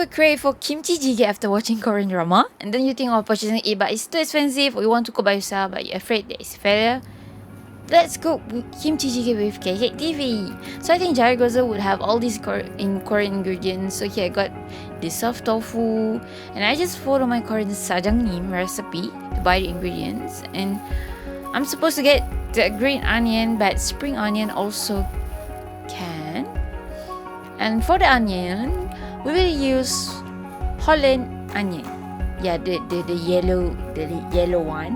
ever crave for kimchi jjigae after watching Korean drama? And then you think of purchasing it, but it's too expensive, or you want to cook by yourself, but you're afraid that it's failure? Let's cook kimchi jjigae with KK TV. So I think Jjigae would have all these Korean ingredients. So here I got this soft tofu, and I just follow my Korean sajangnim recipe to buy the ingredients. And I'm supposed to get the green onion, but spring onion also can. And for the onion, we will use Holland onion. Yeah, the yellow one.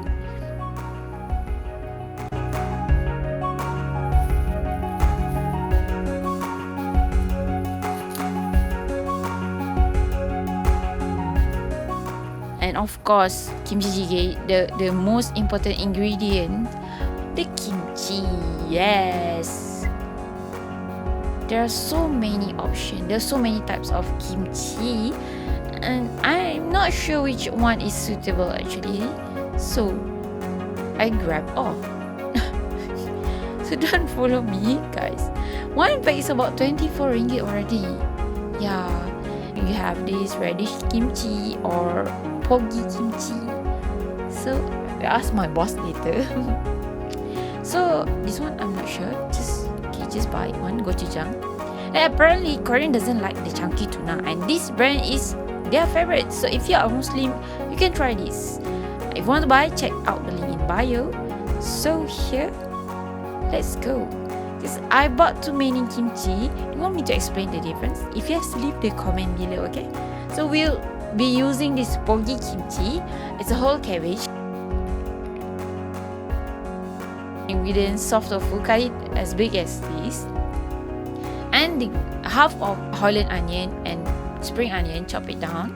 And of course, kimchi jjigae, the most important ingredient, the kimchi. Yes. There are so many options. There are so many types of kimchi, and I'm not sure which one is suitable actually. So I grab all. So don't follow me, guys. One bag is about 24 ringgit already. Yeah, you have this radish kimchi or pogi kimchi. So I ask my boss later. So this one I'm not sure. Just buy one gochujang. And apparently Korean doesn't like the chunky tuna, and this brand is their favorite. So if you are a Muslim, you can try this. If you want to buy, check out the link in bio. So here, let's go. Because I bought too many kimchi. You want me to explain the difference? If yes, leave the comment below, okay? So we'll be using this pogi kimchi. It's a whole cabbage. Ingredients: soft tofu, cut it as big as this, and the half of Holland onion and spring onion, chop it down.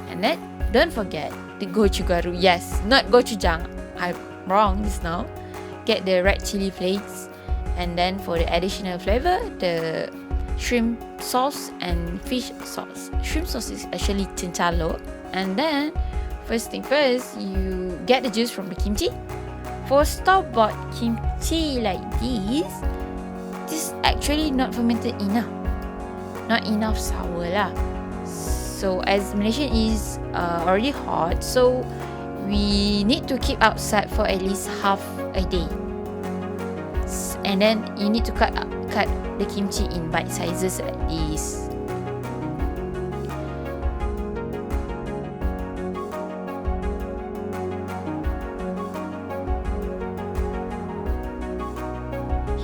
And then don't forget the gochugaru. Yes, not gochujang, I'm wrong just now. Get the red chili flakes, and then for the additional flavor, the shrimp sauce and fish sauce. Shrimp sauce is actually chinchalo. And then first thing first, you get the juice from the kimchi. For store-bought kimchi like this is actually not fermented enough. Not enough sour lah. So as Malaysian is already hot, so we need to keep outside for at least half a day. And then you need to cut the kimchi in bite sizes like this.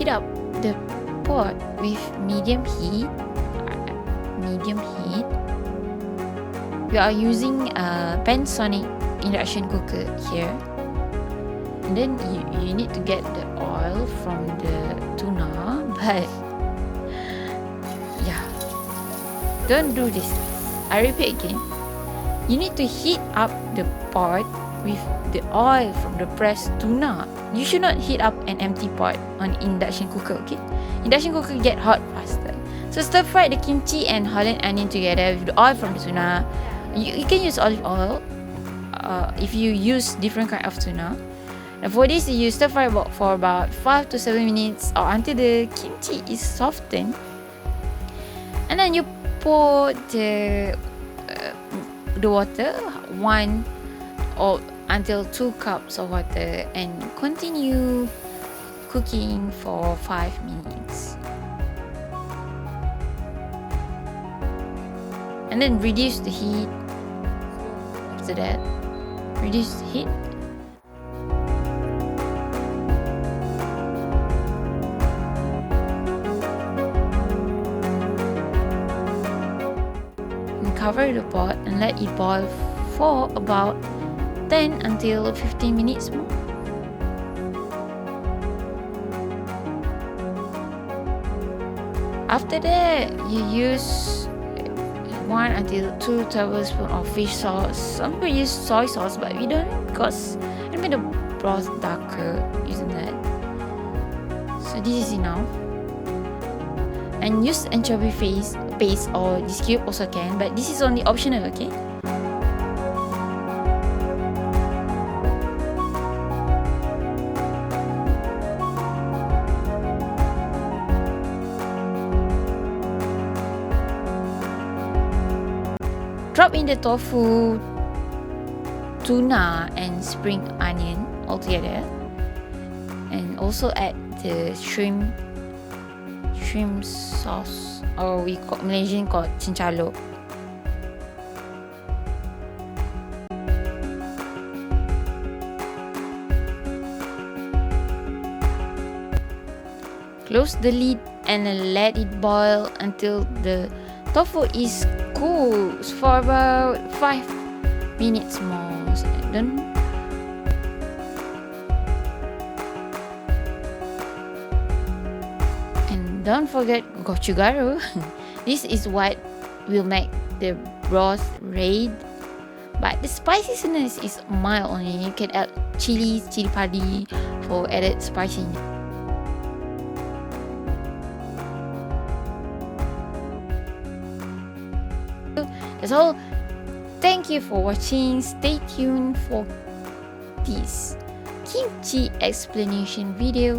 Heat up the pot with medium heat. We are using a Panasonic induction cooker here. And then you need to get the oil from the tuna, but yeah, don't do this. I repeat again, you need to heat up the pot with the oil from the pressed tuna. You should not heat up an empty pot on induction cooker, okay? Induction cooker get hot faster. So stir fry the kimchi and Holland onion together with the oil from the tuna. You can use olive oil if you use different kind of tuna. And for this, you stir fry for about 5 to 7 minutes or until the kimchi is softened. And then you pour the water, 1 or until 2 cups of water, and continue cooking for 5 minutes. And then reduce the heat. After that, reduce the heat. And cover the pot and let it boil for about 10 until 15 minutes more. After that, you use 1 until 2 tablespoons of fish sauce. Some people use soy sauce, but we don't, because it made the broth darker using that. So this is enough. And use anchovy paste or this cube also can, but this is only optional, okay? drop in the tofu, tuna, and spring onion all together, and also add the shrimp sauce, or we call Malaysian called cincalo. Close the lid and let it boil until the tofu is cooked for about 5 minutes more. And don't forget gochugaru. This is what will make the broth red, but the spiciness is mild only. You can add chili padi for added spiciness. That's all. Thank you for watching. Stay tuned for this kimchi explanation video.